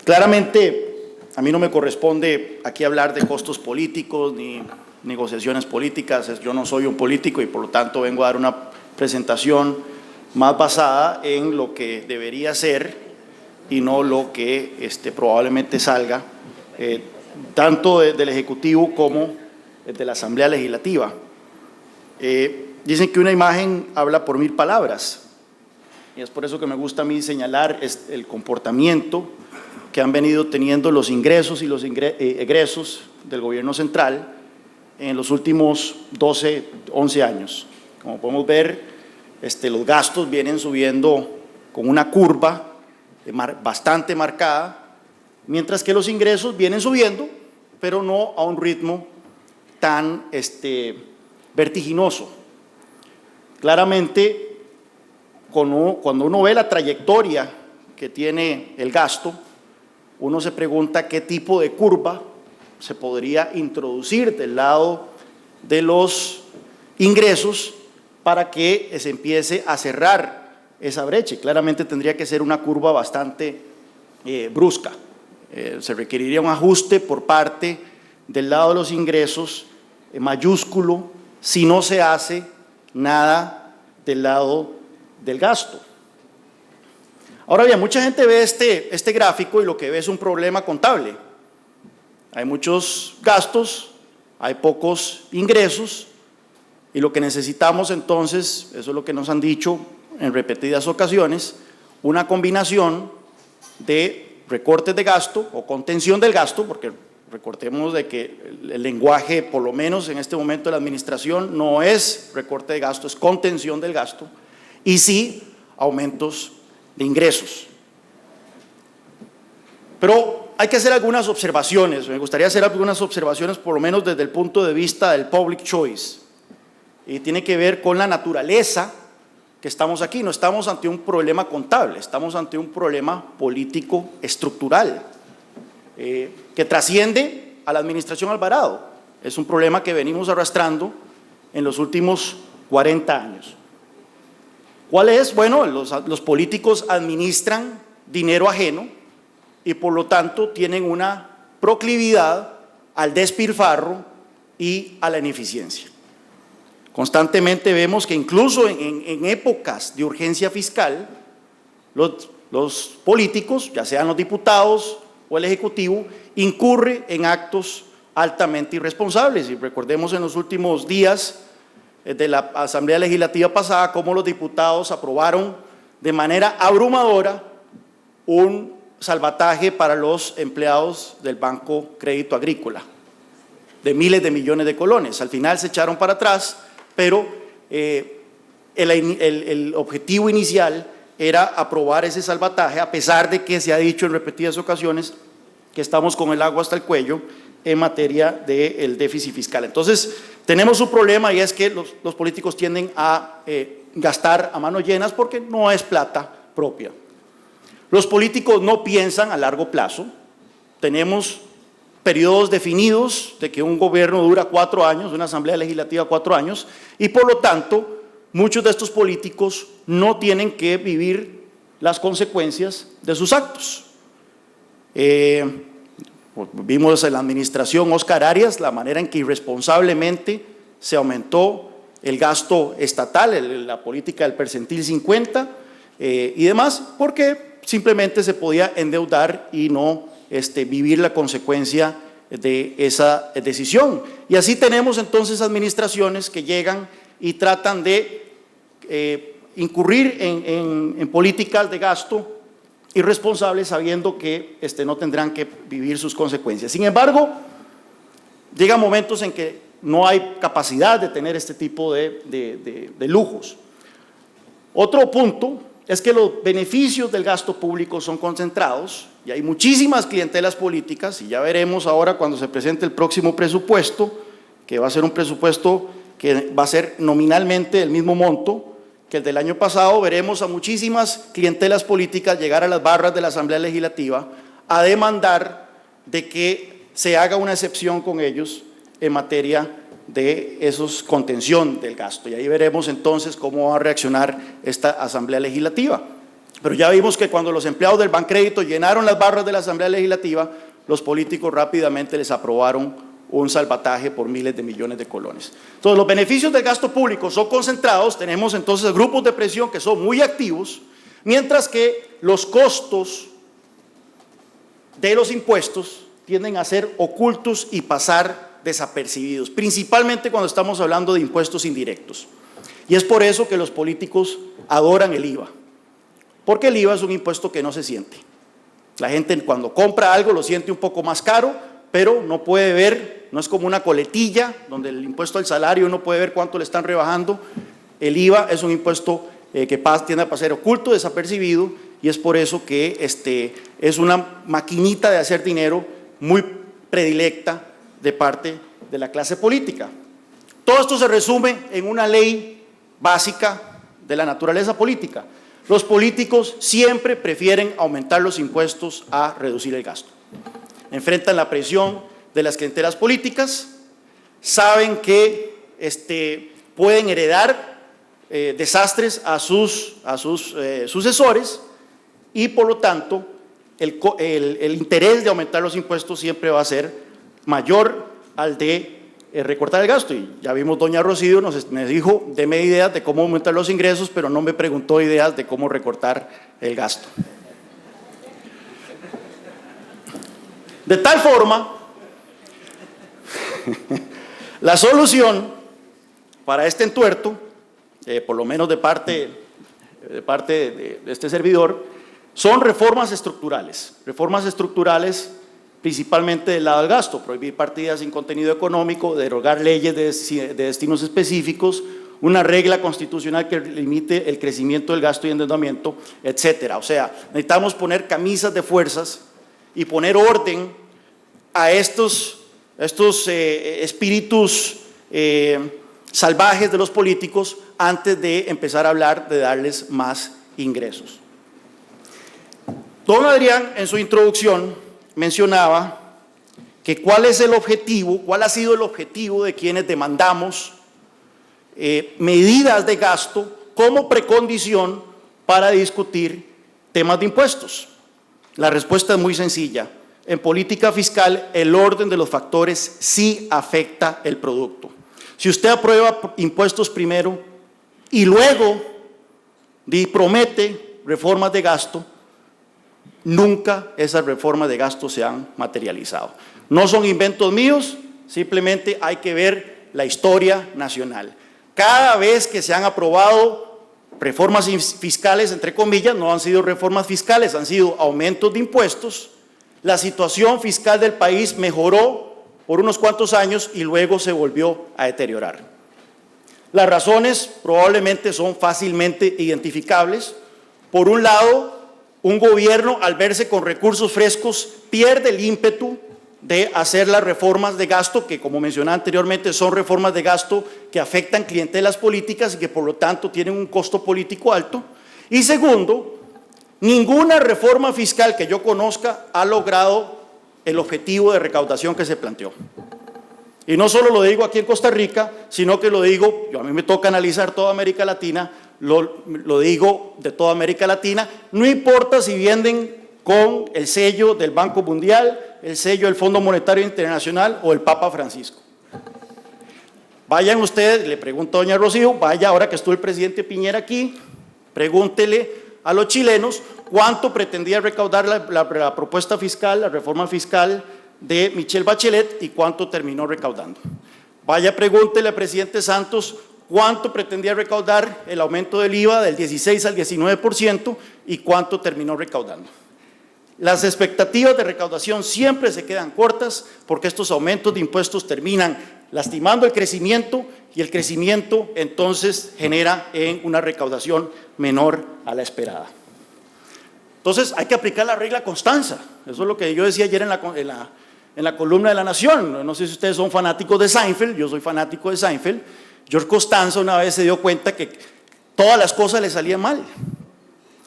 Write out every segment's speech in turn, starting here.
Claramente, a mí no me corresponde aquí hablar de costos políticos ni negociaciones políticas. Yo no soy un político y por lo tanto vengo a dar una presentación más basada en lo que debería ser y no lo que probablemente salga tanto del Ejecutivo como de la Asamblea Legislativa. Dicen que una imagen habla por 1000 palabras y es por eso que me gusta a mí señalar el comportamiento que han venido teniendo los ingresos y los egresos del gobierno central en los últimos 12, 11 años. Como podemos ver, los gastos vienen subiendo con una curva bastante marcada, mientras que los ingresos vienen subiendo, pero no a un ritmo tan vertiginoso. Claramente, cuando uno ve la trayectoria que tiene el gasto, uno se pregunta qué tipo de curva se podría introducir del lado de los ingresos para que se empiece a cerrar esa brecha. Claramente tendría que ser una curva bastante brusca. Se requeriría un ajuste por parte del lado de los ingresos mayúsculo si no se hace nada del lado del gasto. Ahora bien, mucha gente ve este gráfico y lo que ve es un problema contable. Hay muchos gastos, hay pocos ingresos y lo que necesitamos entonces, eso es lo que nos han dicho en repetidas ocasiones, una combinación de recortes de gasto o contención del gasto, porque recordemos de que el lenguaje, por lo menos en este momento de la administración, no es recorte de gasto, es contención del gasto, y sí aumentos de ingresos. Pero hay que hacer algunas observaciones, me gustaría hacer algunas observaciones por lo menos desde el punto de vista del public choice, y tiene que ver con la naturaleza que estamos aquí. No estamos ante un problema contable, estamos ante un problema político estructural que trasciende a la administración Alvarado. Es un problema que venimos arrastrando en los últimos 40 años. ¿Cuál es? Bueno, los políticos administran dinero ajeno y por lo tanto tienen una proclividad al despilfarro y a la ineficiencia. Constantemente vemos que incluso en épocas de urgencia fiscal, los políticos, ya sean los diputados o el Ejecutivo, incurre en actos altamente irresponsables. Y recordemos en los últimos días de la Asamblea Legislativa pasada cómo los diputados aprobaron de manera abrumadora un salvataje para los empleados del Banco Crédito Agrícola de miles de millones de colones. Al final se echaron para atrás, pero el objetivo inicial era aprobar ese salvataje, a pesar de que se ha dicho en repetidas ocasiones que estamos con el agua hasta el cuello en materia del déficit fiscal. Entonces, tenemos un problema y es que los políticos tienden a gastar a manos llenas porque no es plata propia. Los políticos no piensan a largo plazo. Tenemos periodos definidos de que un gobierno dura 4 años, una asamblea legislativa 4 años, y por lo tanto, muchos de estos políticos no tienen que vivir las consecuencias de sus actos. Vimos en la administración Óscar Arias la manera en que irresponsablemente se aumentó el gasto estatal, la política del percentil 50 y demás, porque simplemente se podía endeudar y no vivir la consecuencia de esa decisión. Y así tenemos entonces administraciones que llegan y tratan de incurrir en políticas de gasto irresponsables sabiendo que no tendrán que vivir sus consecuencias. Sin embargo, llegan momentos en que no hay capacidad de tener este tipo de lujos. Otro punto es que los beneficios del gasto público son concentrados y hay muchísimas clientelas políticas, y ya veremos ahora cuando se presente el próximo presupuesto, que va a ser un presupuesto que va a ser nominalmente el mismo monto que el del año pasado. Veremos a muchísimas clientelas políticas llegar a las barras de la Asamblea Legislativa a demandar de que se haga una excepción con ellos en materia de esos contención del gasto. Y ahí veremos entonces cómo va a reaccionar esta Asamblea Legislativa. Pero ya vimos que cuando los empleados del Bancrédito llenaron las barras de la Asamblea Legislativa, los políticos rápidamente les aprobaron un salvataje por miles de millones de colones. Entonces, los beneficios del gasto público son concentrados, tenemos entonces grupos de presión que son muy activos, mientras que los costos de los impuestos tienden a ser ocultos y pasar desapercibidos, principalmente cuando estamos hablando de impuestos indirectos. Y es por eso que los políticos adoran el IVA, porque el IVA es un impuesto que no se siente. La gente cuando compra algo lo siente un poco más caro, pero no puede ver, no es como una coletilla, donde el impuesto al salario uno puede ver cuánto le están rebajando. El IVA es un impuesto que tiende a pasar oculto, desapercibido, y es por eso que es una maquinita de hacer dinero muy predilecta de parte de la clase política. Todo esto se resume en una ley básica de la naturaleza política. Los políticos siempre prefieren aumentar los impuestos a reducir el gasto. Enfrentan la presión de las clientelas políticas, saben que pueden heredar desastres a sus sucesores y por lo tanto el interés de aumentar los impuestos siempre va a ser mayor al de recortar el gasto. Y ya vimos, doña Rocío me dijo, deme ideas de cómo aumentar los ingresos, pero no me preguntó ideas de cómo recortar el gasto. De tal forma, la solución para este entuerto, por lo menos de parte de este servidor, son reformas estructurales principalmente del lado del gasto, prohibir partidas sin contenido económico, derogar leyes de destinos específicos, una regla constitucional que limite el crecimiento del gasto y endeudamiento, etcétera. O sea, necesitamos poner camisas de fuerzas y poner orden a estos espíritus salvajes de los políticos antes de empezar a hablar de darles más ingresos. Don Adrián, en su introducción, mencionaba que cuál ha sido el objetivo de quienes demandamos medidas de gasto como precondición para discutir temas de impuestos. La respuesta es muy sencilla. En política fiscal, el orden de los factores sí afecta el producto. Si usted aprueba impuestos primero y luego promete reformas de gasto, nunca esas reformas de gasto se han materializado. No son inventos míos, simplemente hay que ver la historia nacional. Cada vez que se han aprobado reformas fiscales, entre comillas, no han sido reformas fiscales, han sido aumentos de impuestos, la situación fiscal del país mejoró por unos cuantos años y luego se volvió a deteriorar. Las razones probablemente son fácilmente identificables. Por un lado, un gobierno, al verse con recursos frescos, pierde el ímpetu de hacer las reformas de gasto, que como mencioné anteriormente son reformas de gasto que afectan clientelas políticas y que por lo tanto tienen un costo político alto. Y segundo, ninguna reforma fiscal que yo conozca ha logrado el objetivo de recaudación que se planteó. Y no solo lo digo aquí en Costa Rica, sino que lo digo, a mí me toca analizar toda América Latina, lo digo de toda América Latina, no importa si vienen con el sello del Banco Mundial, el sello del Fondo Monetario Internacional o el Papa Francisco. Vayan ustedes, le pregunto a doña Rocío, vaya ahora que estuvo el presidente Piñera aquí, pregúntele a los chilenos cuánto pretendía recaudar la propuesta fiscal, la reforma fiscal de Michelle Bachelet y cuánto terminó recaudando. Vaya, pregúntele al presidente Santos cuánto pretendía recaudar el aumento del IVA del 16 al 19% y cuánto terminó recaudando. Las expectativas de recaudación siempre se quedan cortas porque estos aumentos de impuestos terminan lastimando el crecimiento y el crecimiento entonces genera en una recaudación menor a la esperada. Entonces hay que aplicar la regla Constanza. Eso es lo que yo decía ayer en la columna de La Nación. No sé si ustedes son fanáticos de Seinfeld, yo soy fanático de Seinfeld. George Costanza una vez se dio cuenta que todas las cosas le salían mal.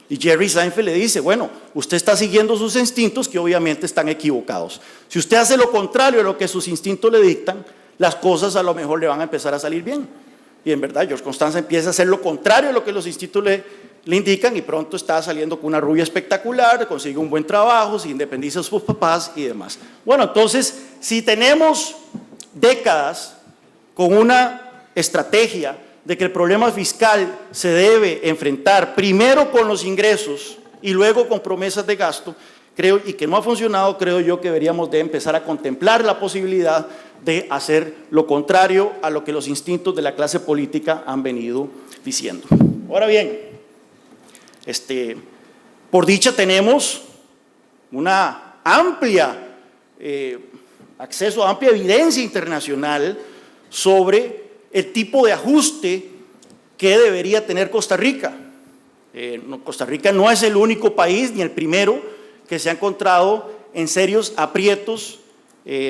Y Jerry Seinfeld le dice, bueno, usted está siguiendo sus instintos que obviamente están equivocados. Si usted hace lo contrario a lo que sus instintos le dictan, las cosas a lo mejor le van a empezar a salir bien. Y en verdad George Costanza empieza a hacer lo contrario a lo que los instintos le indican y pronto está saliendo con una rubia espectacular, consigue un buen trabajo, se independiza de sus papás y demás. Bueno, entonces, si tenemos décadas con una estrategia de que el problema fiscal se debe enfrentar primero con los ingresos y luego con promesas de gasto, creo, y que no ha funcionado, creo yo que deberíamos de empezar a contemplar la posibilidad de hacer lo contrario a lo que los instintos de la clase política han venido diciendo. Ahora bien, por dicha tenemos una amplia acceso a amplia evidencia internacional sobre el tipo de ajuste que debería tener Costa Rica. Costa Rica no es el único país ni el primero que se ha encontrado en serios aprietos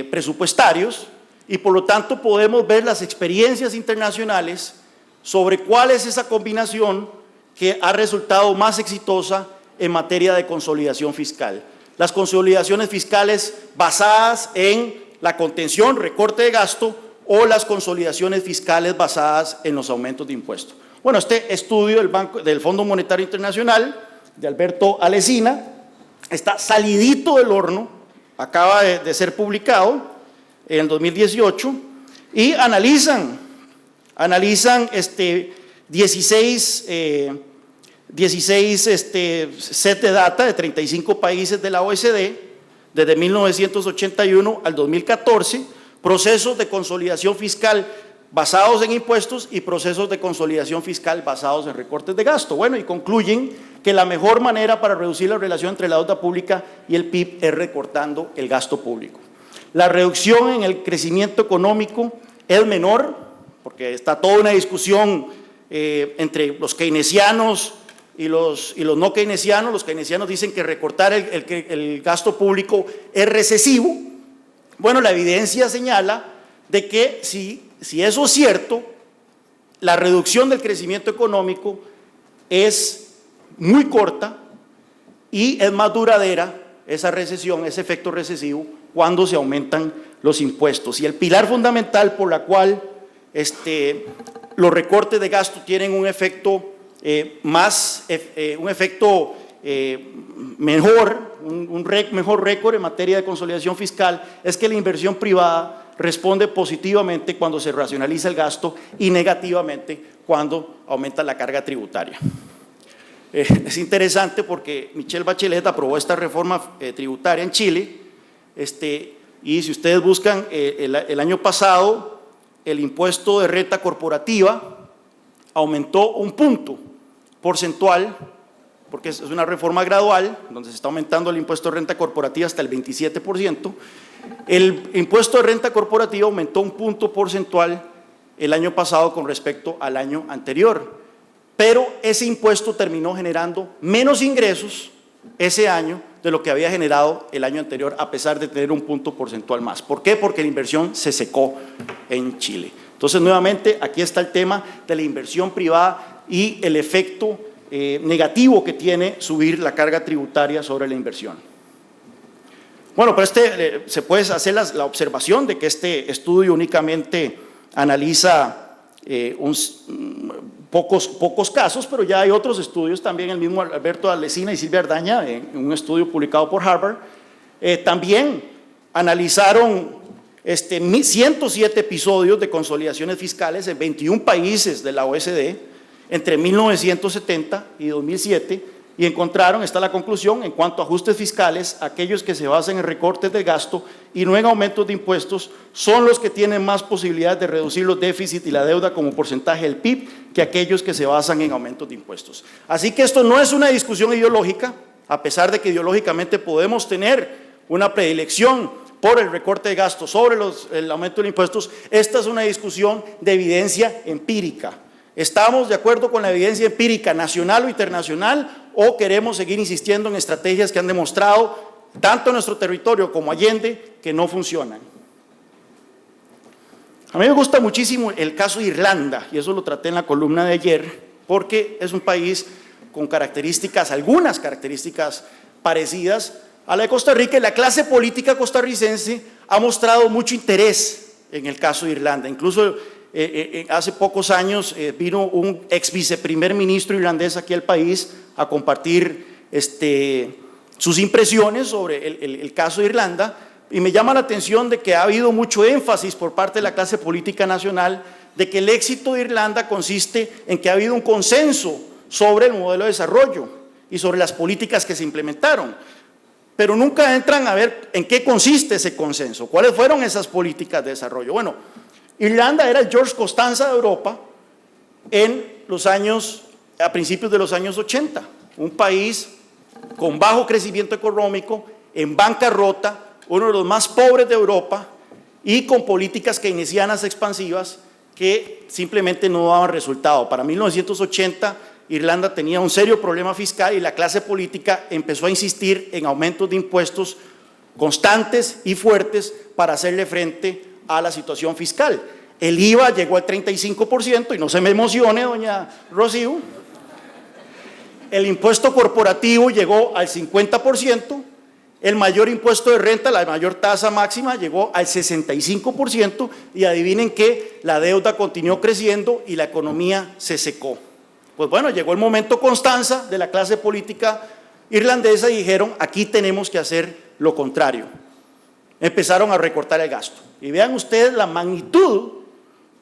presupuestarios y por lo tanto podemos ver las experiencias internacionales sobre cuál es esa combinación que ha resultado más exitosa en materia de consolidación fiscal. Las consolidaciones fiscales basadas en la contención, recorte de gasto o las consolidaciones fiscales basadas en los aumentos de impuestos. Bueno, este estudio del Fondo Monetario Internacional de Alberto Alesina está salidito del horno, acaba de ser publicado en el 2018 y analizan 16 set de data de 35 países de la OECD desde 1981 al 2014, procesos de consolidación fiscal basados en impuestos y procesos de consolidación fiscal basados en recortes de gasto. Bueno, y concluyen que la mejor manera para reducir la relación entre la deuda pública y el PIB es recortando el gasto público. La reducción en el crecimiento económico es menor, porque está toda una discusión entre los keynesianos y los no keynesianos. Los keynesianos dicen que recortar el gasto público es recesivo. Bueno, la evidencia señala de que si eso es cierto, la reducción del crecimiento económico es muy corta y es más duradera esa recesión, ese efecto recesivo, cuando se aumentan los impuestos. Y el pilar fundamental por la cual los recortes de gasto tienen un efecto mejor récord en materia de consolidación fiscal es que la inversión privada responde positivamente cuando se racionaliza el gasto y negativamente cuando aumenta la carga tributaria. Es interesante porque Michelle Bachelet aprobó esta reforma tributaria en Chile, y si ustedes buscan el año pasado, el impuesto de renta corporativa aumentó 1 punto porcentual, porque es una reforma gradual, donde se está aumentando el impuesto de renta corporativa hasta el 27%. El impuesto de renta corporativa aumentó 1 punto porcentual el año pasado con respecto al año anterior, pero ese impuesto terminó generando menos ingresos ese año de lo que había generado el año anterior, a pesar de tener 1 punto porcentual más. ¿Por qué? Porque la inversión se secó en Chile. Entonces, nuevamente, aquí está el tema de la inversión privada y el efecto negativo que tiene subir la carga tributaria sobre la inversión. Bueno, pero se puede hacer la observación de que este estudio únicamente analiza pocos casos, pero ya hay otros estudios, también el mismo Alberto Alesina y Silvia Ardaña, en un estudio publicado por Harvard, también analizaron 107 episodios de consolidaciones fiscales en 21 países de la OECD entre 1970 y 2007 y encontraron, está la conclusión, en cuanto a ajustes fiscales, aquellos que se basan en recortes de gasto y no en aumentos de impuestos son los que tienen más posibilidades de reducir los déficits y la deuda como porcentaje del PIB que aquellos que se basan en aumentos de impuestos. Así que esto no es una discusión ideológica, a pesar de que ideológicamente podemos tener una predilección por el recorte de gasto sobre el aumento de impuestos. Esta es una discusión de evidencia empírica. ¿Estamos de acuerdo con la evidencia empírica nacional o internacional o queremos seguir insistiendo en estrategias que han demostrado, tanto en nuestro territorio como Allende, que no funcionan? A mí me gusta muchísimo el caso de Irlanda, y eso lo traté en la columna de ayer, porque es un país con características, algunas características parecidas a la de Costa Rica, y la clase política costarricense ha mostrado mucho interés en el caso de Irlanda. Incluso hace pocos años vino un ex viceprimer ministro irlandés aquí al país a compartir sus impresiones sobre el caso de Irlanda, y me llama la atención de que ha habido mucho énfasis por parte de la clase política nacional de que el éxito de Irlanda consiste en que ha habido un consenso sobre el modelo de desarrollo y sobre las políticas que se implementaron, pero nunca entran a ver en qué consiste ese consenso, cuáles fueron esas políticas de desarrollo. Bueno, Irlanda era el George Costanza de Europa a principios de los años 80, un país con bajo crecimiento económico, en bancarrota, uno de los más pobres de Europa y con políticas keynesianas expansivas que simplemente no daban resultado. Para 1980, Irlanda tenía un serio problema fiscal y la clase política empezó a insistir en aumentos de impuestos constantes y fuertes para hacerle frente a la situación fiscal. El IVA llegó al 35%, y no se me emocione, doña Rocío. El impuesto corporativo llegó al 50%, el mayor impuesto de renta, la mayor tasa máxima, llegó al 65%, y adivinen qué, la deuda continuó creciendo y la economía se secó. Pues bueno, llegó el momento Constanza de la clase política irlandesa y dijeron, aquí tenemos que hacer lo contrario. Empezaron a recortar el gasto. Y vean ustedes la magnitud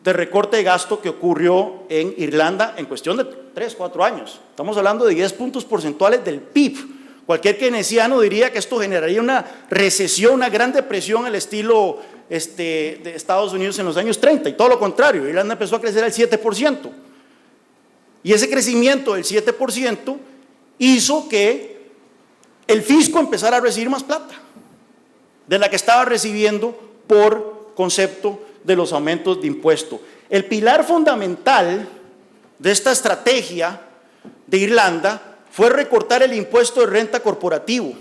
de recorte de gasto que ocurrió en Irlanda en cuestión de 3, 4 años. Estamos hablando de 10 puntos porcentuales del PIB. Cualquier keynesiano diría que esto generaría una recesión, una gran depresión al estilo de Estados Unidos en los años 30, y todo lo contrario, Irlanda empezó a crecer al 7%. Y ese crecimiento del 7% hizo que el fisco empezara a recibir más plata de la que estaba recibiendo por concepto de los aumentos de impuesto. El pilar fundamental de esta estrategia de Irlanda fue recortar el impuesto de renta corporativo,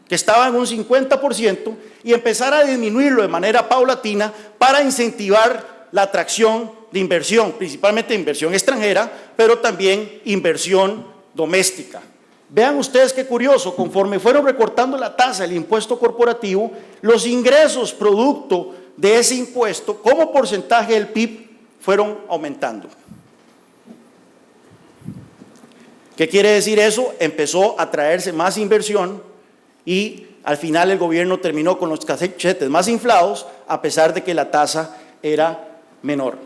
que estaba en un 50%, y empezar a disminuirlo de manera paulatina para incentivar la atracción de inversión, principalmente inversión extranjera, pero también inversión doméstica. Vean ustedes qué curioso, conforme fueron recortando la tasa del impuesto corporativo, los ingresos producto de ese impuesto como porcentaje del PIB fueron aumentando. ¿Qué quiere decir eso? Empezó a traerse más inversión y al final el gobierno terminó con los cachetes más inflados a pesar de que la tasa era menor.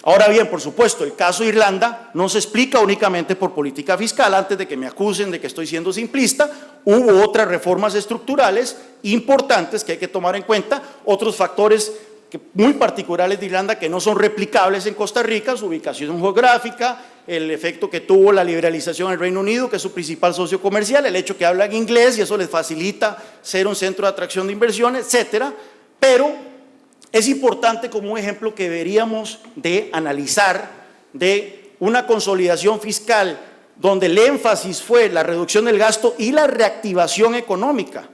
Ahora bien, por supuesto, el caso de Irlanda no se explica únicamente por política fiscal. Antes de que me acusen de que estoy siendo simplista, hubo otras reformas estructurales importantes que hay que tomar en cuenta, otros factores muy particulares de Irlanda que no son replicables en Costa Rica, su ubicación geográfica, el efecto que tuvo la liberalización en el Reino Unido, que es su principal socio comercial, el hecho que hablan inglés y eso les facilita ser un centro de atracción de inversión, etcétera. Pero es importante como un ejemplo que deberíamos de analizar de una consolidación fiscal donde el énfasis fue la reducción del gasto y la reactivación económica.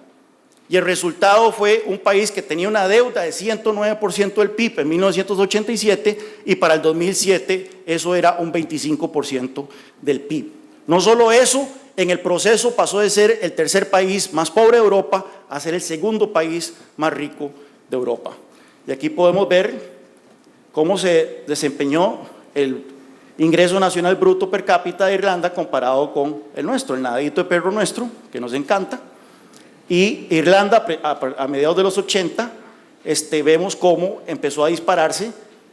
Y el resultado fue un país que tenía una deuda de 109% del PIB en 1987 y para el 2007 eso era un 25% del PIB. No solo eso, en el proceso pasó de ser el tercer país más pobre de Europa a ser el segundo país más rico de Europa. Y aquí podemos ver cómo se desempeñó el ingreso nacional bruto per cápita de Irlanda comparado con el nuestro, el nadadito de perro nuestro, que nos encanta. Y Irlanda a mediados de los 80 vemos cómo empezó a dispararse.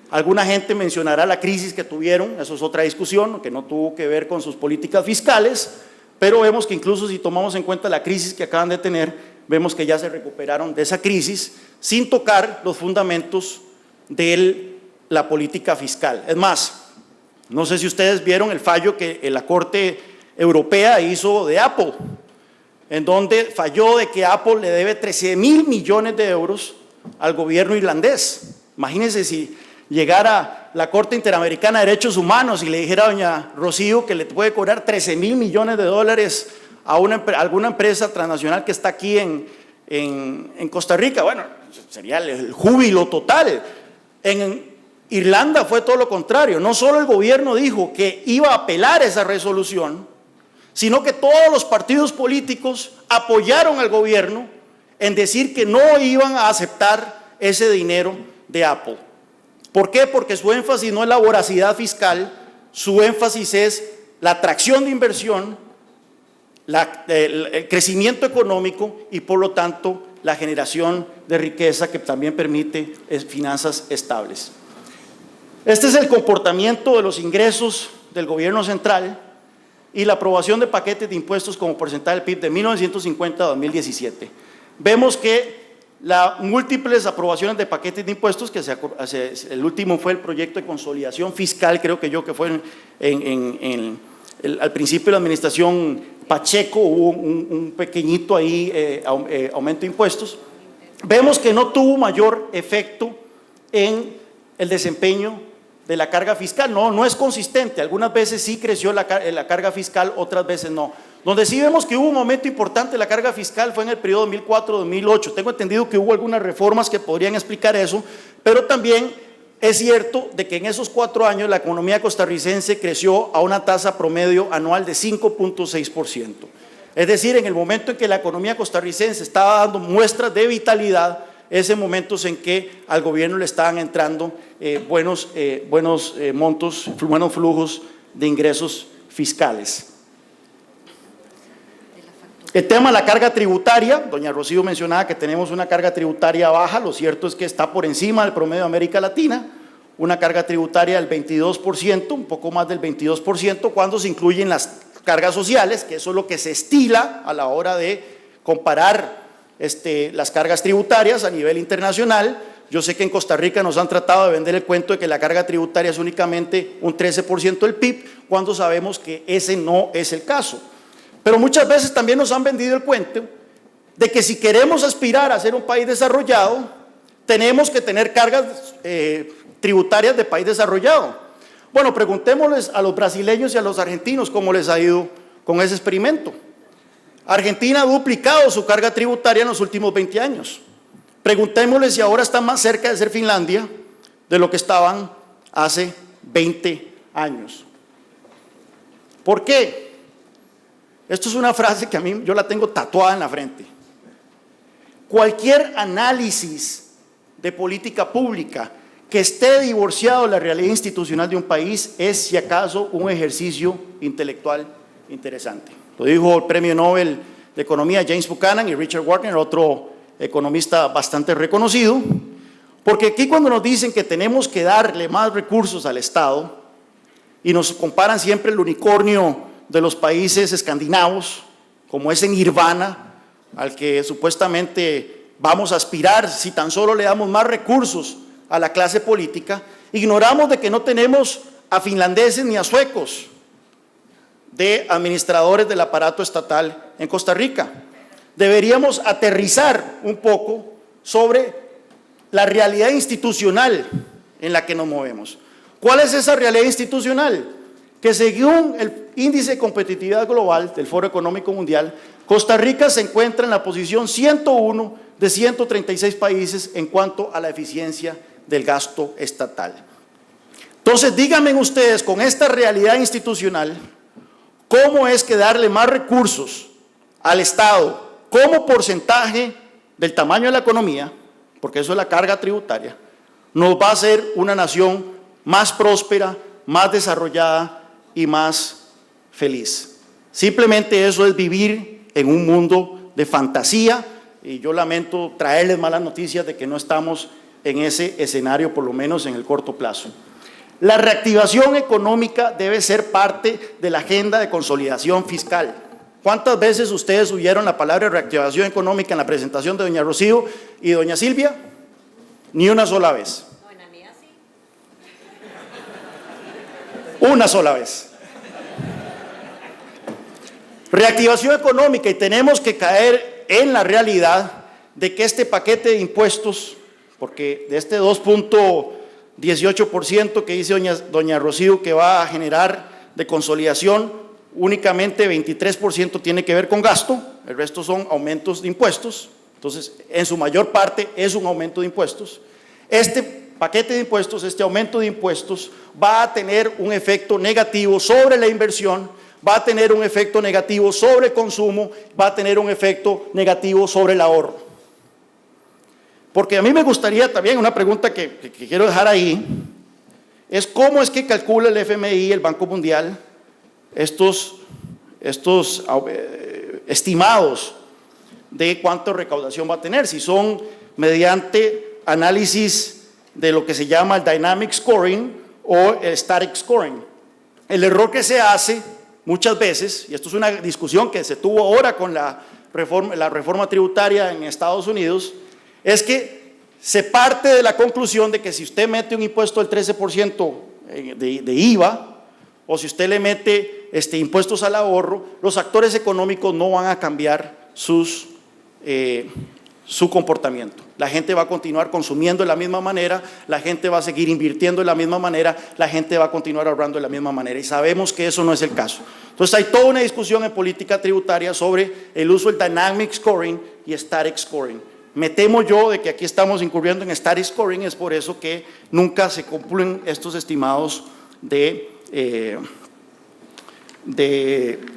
Alguna gente mencionará la crisis que tuvieron, eso es otra discusión, que no tuvo que ver con sus políticas fiscales, pero vemos que incluso si tomamos en cuenta la crisis que acaban de tener, vemos que ya se recuperaron de esa crisis sin tocar los fundamentos de la política fiscal. Es más, no sé si ustedes vieron el fallo que la Corte Europea hizo de Apple, en donde falló de que Apple le debe 13.000 millones de euros al gobierno irlandés. Imagínense si llegara la Corte Interamericana de Derechos Humanos y le dijera a doña Rocío que le puede cobrar 13.000 millones de dólares a alguna empresa transnacional que está aquí en Costa Rica. Bueno, sería el júbilo total. En Irlanda fue todo lo contrario. No solo el gobierno dijo que iba a apelar esa resolución, sino que todos los partidos políticos apoyaron al gobierno en decir que no iban a aceptar ese dinero de Apple. ¿Por qué? Porque su énfasis no es la voracidad fiscal, su énfasis es la atracción de inversión, el crecimiento económico y por lo tanto la generación de riqueza que también permite finanzas estables. Este es el comportamiento de los ingresos del gobierno central y la aprobación de paquetes de impuestos como porcentaje del PIB de 1950 a 2017. Vemos que las múltiples aprobaciones de paquetes de impuestos, que el último fue el proyecto de consolidación fiscal, creo que fue al principio de la administración Pacheco, hubo un pequeñito ahí aumento de impuestos. Vemos que no tuvo mayor efecto en el desempeño de la carga fiscal, no es consistente, algunas veces sí creció la carga fiscal, otras veces no. Donde sí vemos que hubo un aumento importante de la carga fiscal fue en el periodo 2004-2008. Tengo entendido que hubo algunas reformas que podrían explicar eso, pero también es cierto de que en esos 4 años la economía costarricense creció a una tasa promedio anual de 5.6%. Es decir, en el momento en que la economía costarricense estaba dando muestras de vitalidad, ese momentos en que al gobierno le estaban entrando buenos flujos de ingresos fiscales. El tema de la carga tributaria, doña Rocío mencionaba que tenemos una carga tributaria baja, lo cierto es que está por encima del promedio de América Latina, una carga tributaria del 22%, un poco más del 22%, cuando se incluyen las cargas sociales, que eso es lo que se estila a la hora de comparar las cargas tributarias a nivel internacional. Yo sé que en Costa Rica nos han tratado de vender el cuento de que la carga tributaria es únicamente un 13% del PIB, cuando sabemos que ese no es el caso. Pero muchas veces también nos han vendido el cuento de que si queremos aspirar a ser un país desarrollado, tenemos que tener cargas tributarias de país desarrollado. Bueno, preguntémosles a los brasileños y a los argentinos cómo les ha ido con ese experimento. Argentina ha duplicado su carga tributaria en los últimos 20 años. Preguntémosles si ahora están más cerca de ser Finlandia de lo que estaban hace 20 años. ¿Por qué? Esto es una frase que a mí yo la tengo tatuada en la frente. Cualquier análisis de política pública que esté divorciado de la realidad institucional de un país es, si acaso, un ejercicio intelectual interesante. Lo dijo el premio Nobel de Economía James Buchanan y Richard Wagner, otro economista bastante reconocido, porque aquí cuando nos dicen que tenemos que darle más recursos al Estado y nos comparan siempre el unicornio de los países escandinavos, como ese nirvana al que supuestamente vamos a aspirar si tan solo le damos más recursos a la clase política, ignoramos de que no tenemos a finlandeses ni a suecos de administradores del aparato estatal en Costa Rica. Deberíamos aterrizar un poco sobre la realidad institucional en la que nos movemos. ¿Cuál es esa realidad institucional? Que según el índice de competitividad global del Foro Económico Mundial, Costa Rica se encuentra en la posición 101 de 136 países en cuanto a la eficiencia del gasto estatal. Entonces, díganme ustedes, con esta realidad institucional, ¿cómo es que darle más recursos al Estado como porcentaje del tamaño de la economía, porque eso es la carga tributaria, nos va a hacer una nación más próspera, más desarrollada y más feliz? Simplemente eso es vivir en un mundo de fantasía, y yo lamento traerles malas noticias de que no estamos en ese escenario, por lo menos en el corto plazo. La reactivación económica debe ser parte de la agenda de consolidación fiscal. ¿Cuántas veces ustedes oyeron la palabra reactivación económica en la presentación de doña Rocío y doña Silvia? Ni una sola vez. Buena mía, sí. Una sola vez. Reactivación económica, y tenemos que caer en la realidad de que este paquete de impuestos, porque de este 2.18% que dice doña Rocío que va a generar de consolidación, únicamente 23% tiene que ver con gasto, el resto son aumentos de impuestos. Entonces, en su mayor parte es un aumento de impuestos. Este paquete de impuestos, este aumento de impuestos va a tener un efecto negativo sobre la inversión, va a tener un efecto negativo sobre el consumo, va a tener un efecto negativo sobre el ahorro. Porque a mí me gustaría también, una pregunta que quiero dejar ahí, es cómo es que calcula el FMI, el Banco Mundial, estos estimados de cuánta recaudación va a tener, si son mediante análisis de lo que se llama el Dynamic Scoring o el Static Scoring. El error que se hace muchas veces, y esto es una discusión que se tuvo ahora con la reforma tributaria en Estados Unidos, es que se parte de la conclusión de que si usted mete un impuesto del 13% de IVA, o si usted le mete impuestos al ahorro, los actores económicos no van a cambiar su comportamiento. La gente va a continuar consumiendo de la misma manera, la gente va a seguir invirtiendo de la misma manera, la gente va a continuar ahorrando de la misma manera, y sabemos que eso no es el caso. Entonces hay toda una discusión en política tributaria sobre el uso del Dynamic Scoring y Static Scoring. Me temo yo de que aquí estamos incurriendo en Static Scoring, es por eso que nunca se cumplen estos estimados de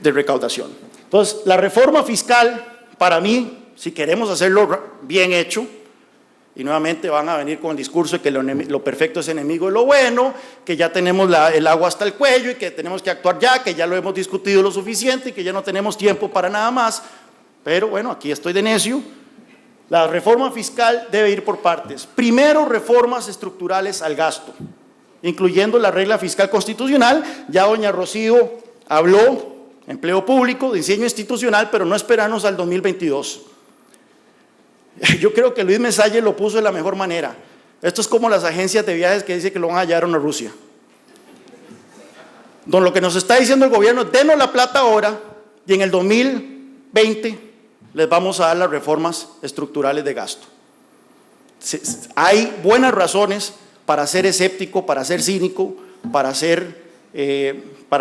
recaudación. Entonces, la reforma fiscal, para mí, si queremos hacerlo bien hecho, y nuevamente van a venir con el discurso de que lo perfecto es enemigo de lo bueno, que ya tenemos el agua hasta el cuello y que tenemos que actuar ya, que ya lo hemos discutido lo suficiente y que ya no tenemos tiempo para nada más. Pero bueno, aquí estoy de necio. La reforma fiscal debe ir por partes. Primero, reformas estructurales al gasto, incluyendo la regla fiscal constitucional. Ya doña Rocío habló, empleo público, diseño institucional, pero no esperarnos al 2022. Yo creo que Luis Mesalle lo puso de la mejor manera. Esto es como las agencias de viajes que dicen que lo van a hallar a Rusia. Lo que nos está diciendo el gobierno es: denos la plata ahora y en el 2020 les vamos a dar las reformas estructurales de gasto. Hay buenas razones para ser escéptico, para ser cínico, para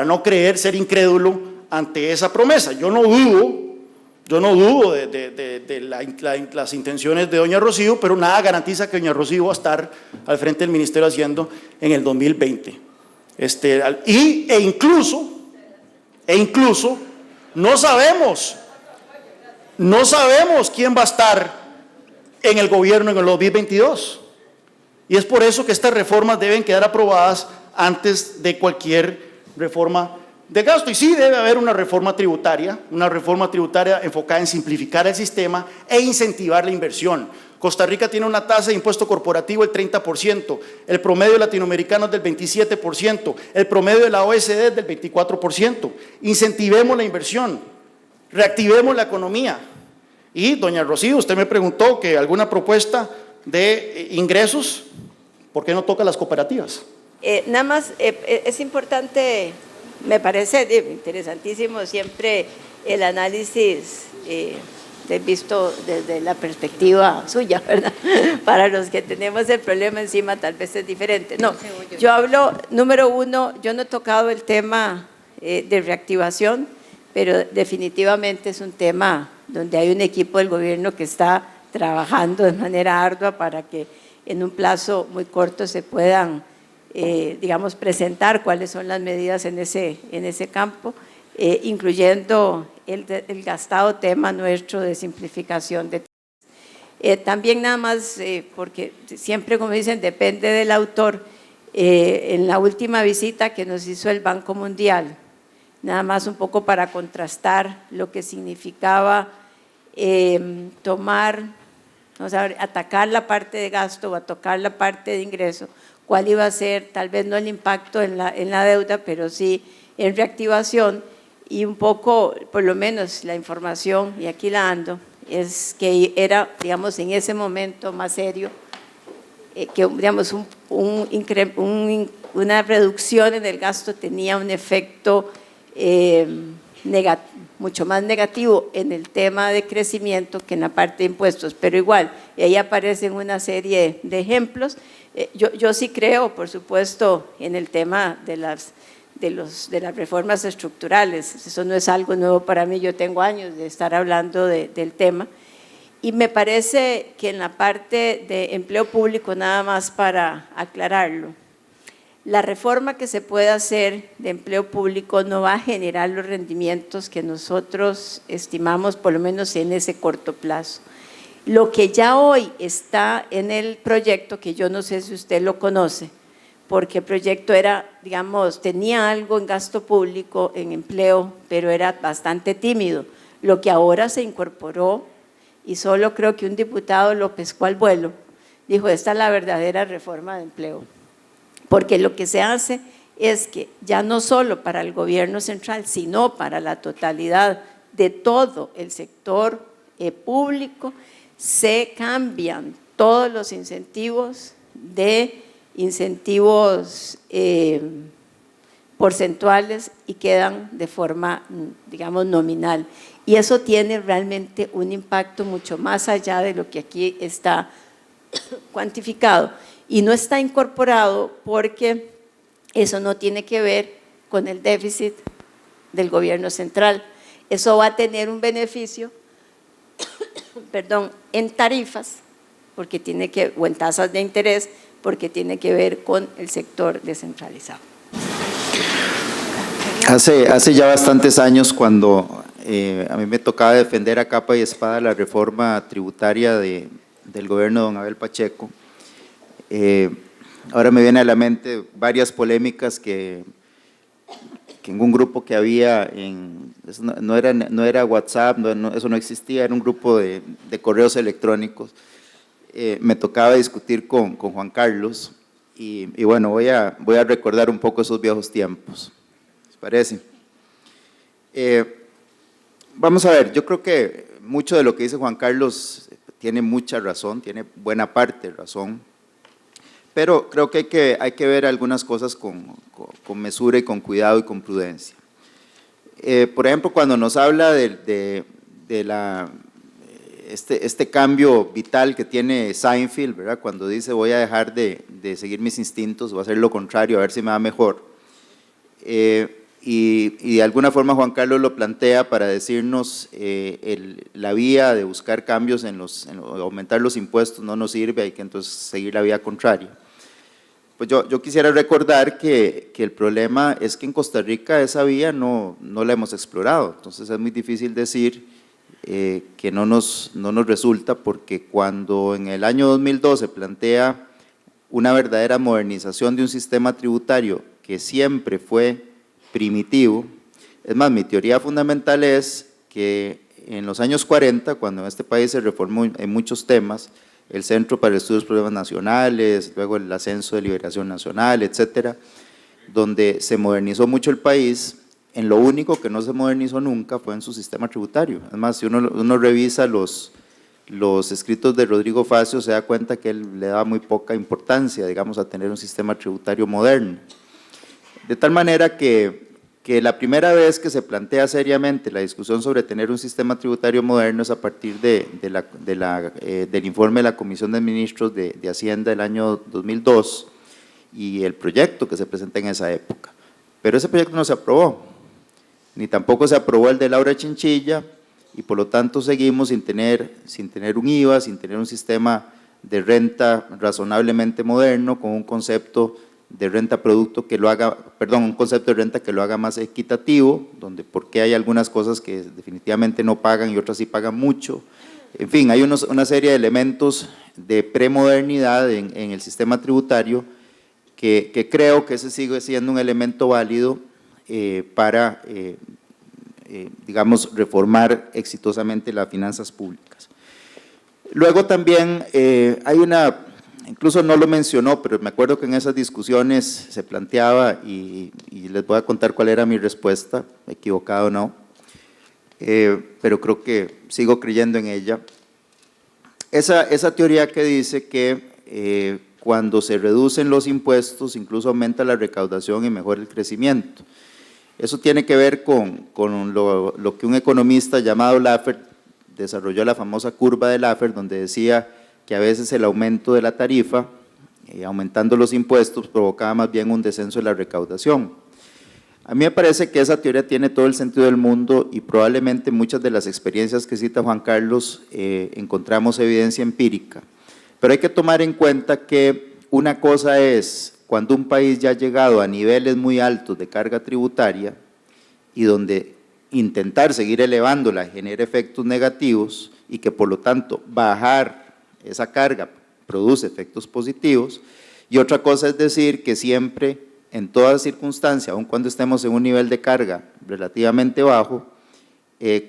no creer, ser incrédulo ante esa promesa. Yo no dudo de las intenciones de doña Rocío, pero nada garantiza que doña Rocío va a estar al frente del Ministerio de Hacienda en el 2020. E incluso no sabemos quién va a estar en el gobierno en el 2022. Y es por eso que estas reformas deben quedar aprobadas antes de cualquier reforma de gasto. Y sí debe haber una reforma tributaria enfocada en simplificar el sistema e incentivar la inversión. Costa Rica tiene una tasa de impuesto corporativo del 30%, el promedio latinoamericano es del 27%, el promedio de la OECD es del 24%. Incentivemos la inversión, reactivemos la economía. Y doña Rocío, usted me preguntó que alguna propuesta de ingresos, ¿por qué no toca las cooperativas? Nada más, es importante, me parece interesantísimo siempre el análisis visto desde la perspectiva suya, ¿verdad? Para los que tenemos el problema encima tal vez es diferente. No, yo hablo, número uno, yo no he tocado el tema de reactivación, pero definitivamente es un tema donde hay un equipo del gobierno que está trabajando de manera ardua para que en un plazo muy corto se puedan digamos, presentar cuáles son las medidas en ese campo, incluyendo el gastado tema nuestro de simplificación de también nada más, porque siempre, como dicen, depende del autor. En la última visita que nos hizo el Banco Mundial, nada más un poco para contrastar lo que significaba atacar la parte de gasto o atacar la parte de ingreso, cuál iba a ser, tal vez no el impacto en la deuda, pero sí en reactivación, y un poco, por lo menos la información, y aquí la ando, es que era, digamos, en ese momento más serio, que digamos, una reducción en el gasto tenía un efecto mucho más negativo en el tema de crecimiento que en la parte de impuestos, pero igual, y ahí aparecen una serie de ejemplos. Yo sí creo, por supuesto, en el tema de las reformas estructurales. Eso no es algo nuevo para mí, yo tengo años de estar hablando del tema. Y me parece que en la parte de empleo público, nada más para aclararlo, la reforma que se puede hacer de empleo público no va a generar los rendimientos que nosotros estimamos, por lo menos en ese corto plazo. Lo que ya hoy está en el proyecto, que yo no sé si usted lo conoce, porque el proyecto era, digamos, tenía algo en gasto público, en empleo, pero era bastante tímido. Lo que ahora se incorporó, y solo creo que un diputado lo pescó al vuelo, dijo, esta es la verdadera reforma de empleo, porque lo que se hace es que ya no solo para el gobierno central, sino para la totalidad de todo el sector público, se cambian todos los incentivos de incentivos porcentuales y quedan de forma, digamos, nominal. Y eso tiene realmente un impacto mucho más allá de lo que aquí está cuantificado. Y no está incorporado porque eso no tiene que ver con el déficit del gobierno central. Eso va a tener un beneficio, perdón, en tarifas, porque tiene que, o en tasas de interés, porque tiene que ver con el sector descentralizado. Hace ya bastantes años, cuando a mí me tocaba defender a capa y espada la reforma tributaria del gobierno de don Abel Pacheco, ahora me viene a la mente varias polémicas que en un grupo que había, no era WhatsApp, eso no existía, era un grupo de correos electrónicos. Me tocaba discutir con Juan Carlos y bueno, voy a recordar un poco esos viejos tiempos, ¿les parece? Vamos a ver, yo creo que mucho de lo que dice Juan Carlos tiene mucha razón, tiene buena parte de razón, pero creo que hay que ver algunas cosas con mesura y con cuidado y con prudencia. Por ejemplo, cuando nos habla de este cambio vital que tiene Seinfeld, ¿verdad? Cuando dice voy a dejar de seguir mis instintos, voy a hacer lo contrario, a ver si me va mejor. Y de alguna forma Juan Carlos lo plantea para decirnos la vía de buscar cambios aumentar los impuestos no nos sirve, hay que entonces seguir la vía contraria. Pues yo quisiera recordar que el problema es que en Costa Rica esa vía no la hemos explorado, entonces es muy difícil decir que no nos resulta, porque cuando en el año 2012 se plantea una verdadera modernización de un sistema tributario que siempre fue primitivo, es más, mi teoría fundamental es que en los años 40, cuando en este país se reformó en muchos temas, el Centro para el Estudio de los Problemas Nacionales, luego el ascenso de Liberación Nacional, etcétera, donde se modernizó mucho el país, en lo único que no se modernizó nunca fue en su sistema tributario. Además, si uno revisa los escritos de Rodrigo Facio, se da cuenta que él le daba muy poca importancia, digamos, a tener un sistema tributario moderno. De tal manera que la primera vez que se plantea seriamente la discusión sobre tener un sistema tributario moderno es a partir del informe de la Comisión de Ministros de Hacienda del año 2002 y el proyecto que se presenta en esa época. Pero ese proyecto no se aprobó, ni tampoco se aprobó el de Laura Chinchilla, y por lo tanto seguimos sin tener un IVA, sin tener un sistema de renta razonablemente moderno, con un concepto de renta producto que lo haga, perdón, un concepto de renta que lo haga más equitativo, donde porque hay algunas cosas que definitivamente no pagan y otras sí pagan mucho. En fin, hay una serie de elementos de premodernidad en el sistema tributario que creo que ese sigue siendo un elemento válido para, digamos, reformar exitosamente las finanzas públicas. Luego también hay incluso no lo mencionó, pero me acuerdo que en esas discusiones se planteaba, y les voy a contar cuál era mi respuesta, equivocado o no, pero creo que sigo creyendo en ella. Esa teoría que dice que cuando se reducen los impuestos, incluso aumenta la recaudación y mejora el crecimiento. Eso tiene que ver con lo que un economista llamado Laffer desarrolló, la famosa curva de Laffer, donde decía que a veces el aumento de la tarifa, aumentando los impuestos, provocaba más bien un descenso de la recaudación. A mí me parece que esa teoría tiene todo el sentido del mundo y probablemente muchas de las experiencias que cita Juan Carlos encontramos evidencia empírica, pero hay que tomar en cuenta que una cosa es cuando un país ya ha llegado a niveles muy altos de carga tributaria y donde intentar seguir elevándola genera efectos negativos y que por lo tanto bajar esa carga produce efectos positivos, Y otra cosa es decir que siempre, en toda circunstancia, aun cuando estemos en un nivel de carga relativamente bajo,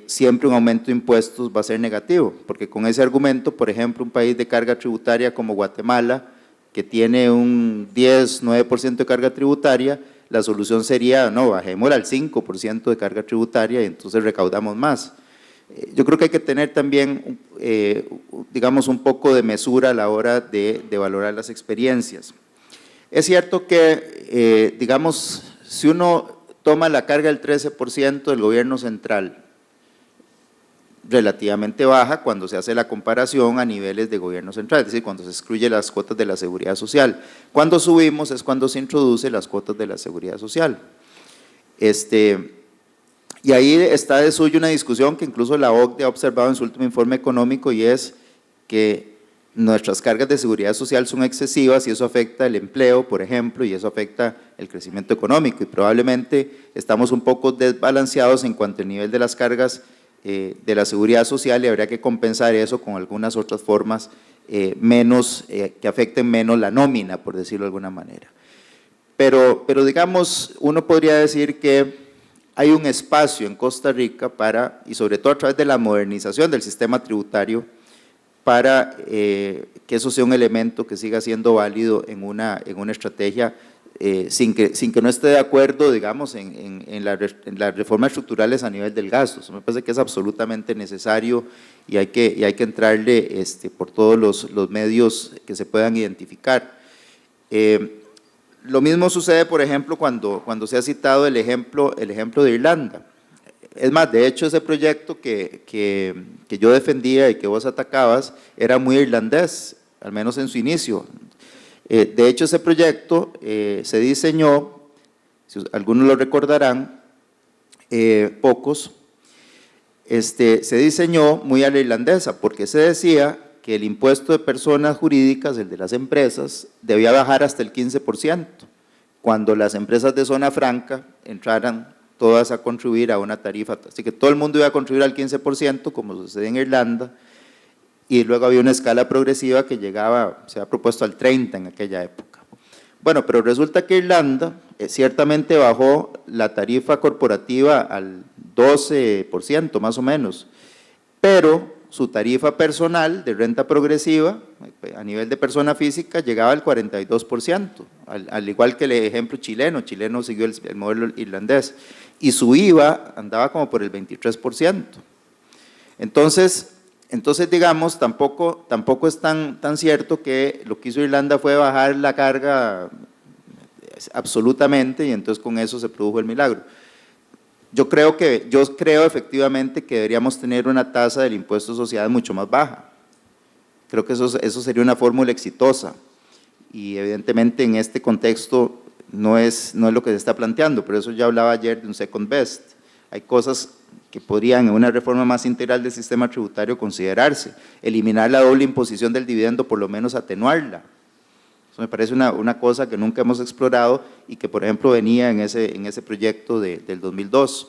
siempre un aumento de impuestos va a ser negativo, porque con ese argumento, por ejemplo, un país de carga tributaria como Guatemala, que tiene un 10, 9% de carga tributaria, la solución sería, no, bajémosla al 5% de carga tributaria y entonces recaudamos más. Yo creo que hay que tener también, digamos, un poco de mesura a la hora de valorar las experiencias. Es cierto que, digamos, si uno toma la carga del 13% del gobierno central, relativamente baja cuando se hace la comparación a niveles de gobierno central, es decir, cuando se excluye las cuotas de la seguridad social. Cuando subimos es cuando se introduce las cuotas de la seguridad social. Y ahí está de suyo una discusión que incluso la OCDE ha observado en su último informe económico, y es que nuestras cargas de seguridad social son excesivas y eso afecta el empleo, por ejemplo, y eso afecta el crecimiento económico, y probablemente estamos un poco desbalanceados en cuanto al nivel de las cargas de la seguridad social, y habría que compensar eso con algunas otras formas que afecten menos la nómina, por decirlo de alguna manera. Pero digamos, uno podría decir que hay un espacio en Costa Rica para, y sobre todo a través de la modernización del sistema tributario, para que eso sea un elemento que siga siendo válido en una estrategia sin que no esté de acuerdo, digamos, en las reformas estructurales a nivel del gasto. Eso me parece que es absolutamente necesario y hay que entrarle por todos los medios que se puedan identificar. Lo mismo sucede, por ejemplo, cuando se ha citado el ejemplo de Irlanda. Es más, de hecho, ese proyecto que yo defendía y que vos atacabas era muy irlandés, al menos en su inicio. De hecho, ese proyecto se diseñó, si algunos lo recordarán, pocos, se diseñó muy a la irlandesa, porque se decía que el impuesto de personas jurídicas, el de las empresas, debía bajar hasta el 15%, cuando las empresas de zona franca entraran todas a contribuir a una tarifa, así que todo el mundo iba a contribuir al 15%, como sucede en Irlanda, y luego había una escala progresiva que llegaba, se había propuesto al 30% en aquella época. Bueno, pero resulta que Irlanda ciertamente bajó la tarifa corporativa al 12% más o menos, pero su tarifa personal de renta progresiva a nivel de persona física llegaba al 42%, al igual que el ejemplo chileno. Chileno siguió el modelo irlandés, y su IVA andaba como por el 23%. Entonces digamos, tampoco es tan cierto que lo que hizo Irlanda fue bajar la carga absolutamente y entonces con eso se produjo el milagro. Yo creo efectivamente que deberíamos tener una tasa del impuesto de sociedades mucho más baja. Creo que eso sería una fórmula exitosa, y evidentemente en este contexto no es lo que se está planteando, pero eso ya hablaba ayer de un second best. Hay cosas que podrían en una reforma más integral del sistema tributario considerarse, eliminar la doble imposición del dividendo, por lo menos atenuarla. Eso me parece una cosa que nunca hemos explorado y que, por ejemplo, venía en ese proyecto del 2002.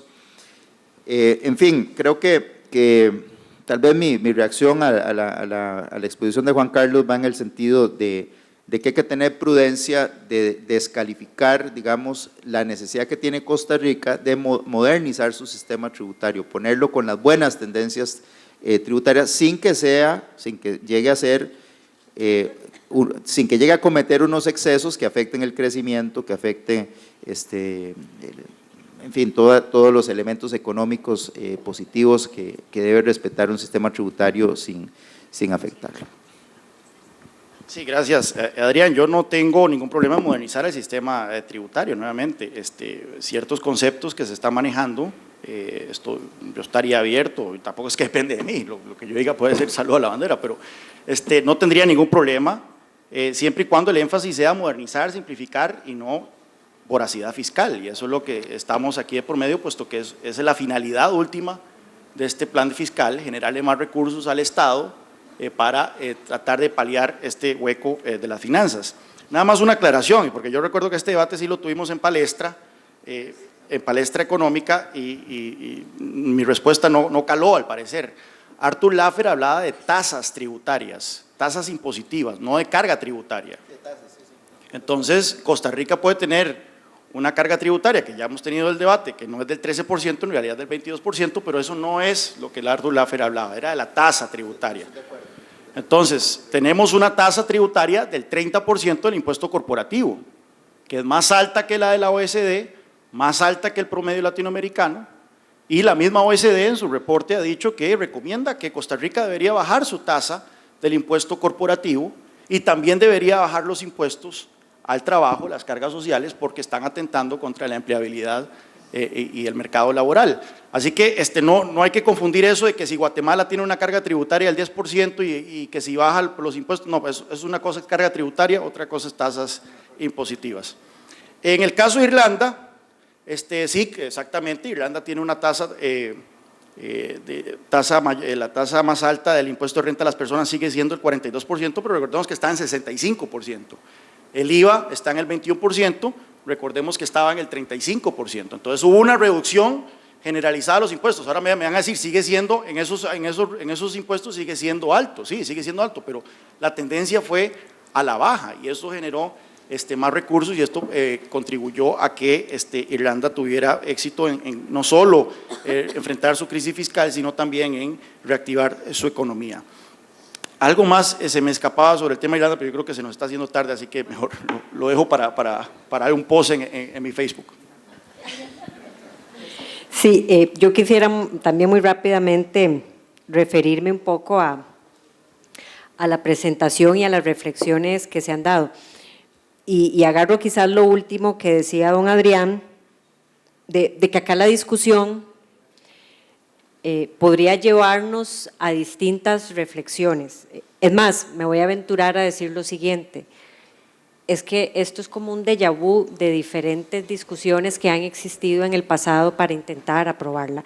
En fin, creo que tal vez mi reacción a la exposición de Juan Carlos va en el sentido de que hay que tener prudencia de descalificar, digamos, la necesidad que tiene Costa Rica de modernizar su sistema tributario, ponerlo con las buenas tendencias tributarias sin que llegue a cometer unos excesos que afecten el crecimiento, que afecten, en fin, todos los elementos económicos positivos que debe respetar un sistema tributario sin afectarlo. Sí, gracias. Adrián, yo no tengo ningún problema en modernizar el sistema tributario, nuevamente. Ciertos conceptos que se están manejando, yo estaría abierto, y tampoco es que depende de mí, lo que yo diga puede ser saludo a la bandera, pero no tendría ningún problema, siempre y cuando el énfasis sea modernizar, simplificar y no voracidad fiscal, y eso es lo que estamos aquí de por medio, puesto que es la finalidad última de este plan fiscal, generarle más recursos al Estado, para tratar de paliar este hueco de las finanzas. Nada más una aclaración, porque yo recuerdo que este debate sí lo tuvimos en palestra económica, y mi respuesta no caló al parecer. Arthur Laffer hablaba de tasas tributarias, tasas impositivas, no de carga tributaria. Entonces, Costa Rica puede tener una carga tributaria, que ya hemos tenido el debate, que no es del 13%, en realidad es del 22%, pero eso no es lo que Ardul Laffer hablaba, era de la tasa tributaria. Entonces, tenemos una tasa tributaria del 30% del impuesto corporativo, que es más alta que la de la OECD, más alta que el promedio latinoamericano, y la misma OECD en su reporte ha dicho que recomienda que Costa Rica debería bajar su tasa del impuesto corporativo y también debería bajar los impuestos al trabajo, las cargas sociales, porque están atentando contra la empleabilidad y el mercado laboral. Así que no hay que confundir eso de que si Guatemala tiene una carga tributaria del 10% y que si baja los impuestos, no, pues es una cosa es carga tributaria, otra cosa es tasas impositivas. En el caso de Irlanda, sí, exactamente, Irlanda tiene una tasa, la tasa más alta del impuesto de renta a las personas sigue siendo el 42%, pero recordemos que está en 65%. El IVA está en el 21%, recordemos que estaba en el 35%. Entonces hubo una reducción generalizada de los impuestos. Ahora me van a decir, sigue siendo, en esos impuestos sigue siendo alto, sí, sigue siendo alto, pero la tendencia fue a la baja y eso generó más recursos y esto contribuyó a que Irlanda tuviera éxito en no solo enfrentar su crisis fiscal, sino también en reactivar su economía. Algo más se me escapaba sobre el tema de Irlanda, pero yo creo que se nos está haciendo tarde, así que mejor lo dejo para un post en mi Facebook. Sí, yo quisiera también muy rápidamente referirme un poco a la presentación y a las reflexiones que se han dado. Y agarro quizás lo último que decía don Adrián, de que acá la discusión podría llevarnos a distintas reflexiones. Es más, me voy a aventurar a decir lo siguiente, es que esto es como un déjà vu de diferentes discusiones que han existido en el pasado para intentar aprobarla.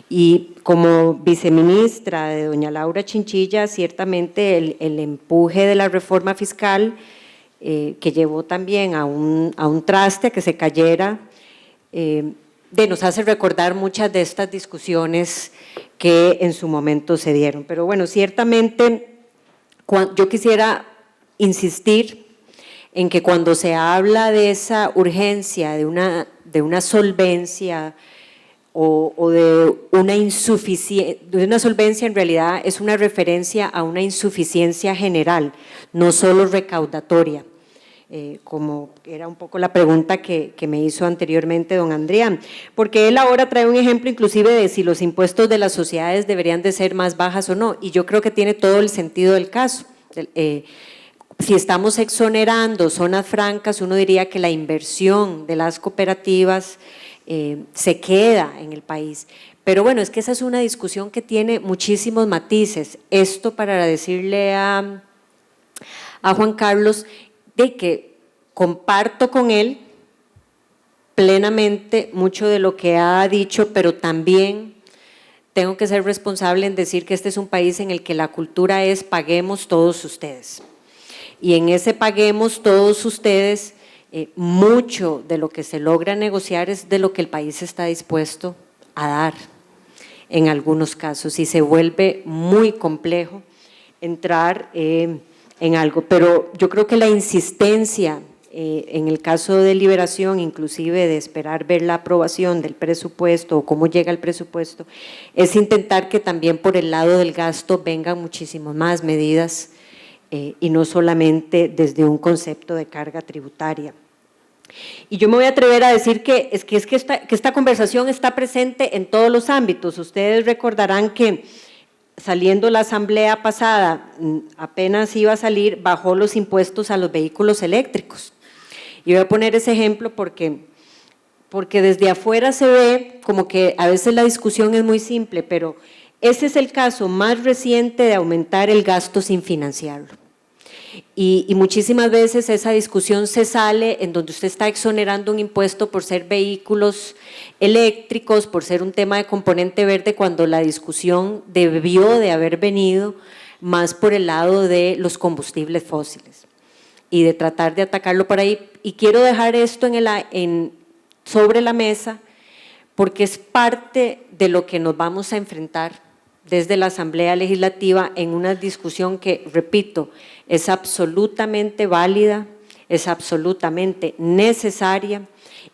Y como viceministra de doña Laura Chinchilla, ciertamente el empuje de la reforma fiscal que llevó también a un traste, a que se cayera, nos hace recordar muchas de estas discusiones que en su momento se dieron. Pero bueno, ciertamente yo quisiera insistir en que cuando se habla de esa urgencia, de una solvencia o de una solvencia, en realidad es una referencia a una insuficiencia general, no solo recaudatoria. Como era un poco la pregunta que me hizo anteriormente don Adrián, porque él ahora trae un ejemplo inclusive de si los impuestos de las sociedades deberían de ser más bajas o no, y yo creo que tiene todo el sentido del caso. Si estamos exonerando zonas francas, uno diría que la inversión de las cooperativas se queda en el país, pero bueno, es que esa es una discusión que tiene muchísimos matices. Esto para decirle a Juan Carlos de que comparto con él plenamente mucho de lo que ha dicho, pero también tengo que ser responsable en decir que este es un país en el que la cultura es paguemos todos ustedes. Y en ese paguemos todos ustedes, mucho de lo que se logra negociar es de lo que el país está dispuesto a dar en algunos casos y se vuelve muy complejo entrar en algo, pero yo creo que la insistencia en el caso de Liberación, inclusive de esperar ver la aprobación del presupuesto o cómo llega el presupuesto, es intentar que también por el lado del gasto vengan muchísimas más medidas y no solamente desde un concepto de carga tributaria. Y yo me voy a atrever a decir que esta conversación está presente en todos los ámbitos. Ustedes recordarán que saliendo la asamblea pasada, apenas iba a salir, bajó los impuestos a los vehículos eléctricos. Y voy a poner ese ejemplo porque desde afuera se ve como que a veces la discusión es muy simple, pero ese es el caso más reciente de aumentar el gasto sin financiarlo. Y muchísimas veces esa discusión se sale en donde usted está exonerando un impuesto por ser vehículos eléctricos, por ser un tema de componente verde, cuando la discusión debió de haber venido más por el lado de los combustibles fósiles y de tratar de atacarlo por ahí. Y quiero dejar esto sobre la mesa porque es parte de lo que nos vamos a enfrentar desde la Asamblea Legislativa en una discusión que, repito, es absolutamente válida, es absolutamente necesaria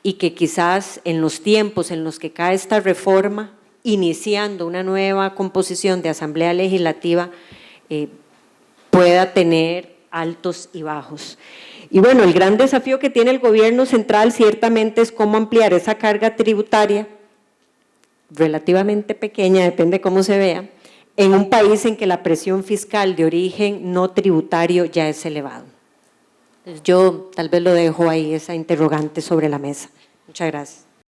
y que quizás en los tiempos en los que cae esta reforma, iniciando una nueva composición de Asamblea Legislativa, pueda tener altos y bajos. Y bueno, el gran desafío que tiene el gobierno central ciertamente es cómo ampliar esa carga tributaria, relativamente pequeña, depende de cómo se vea, en un país en que la presión fiscal de origen no tributario ya es elevado. Entonces, yo tal vez lo dejo ahí, esa interrogante sobre la mesa. Muchas gracias.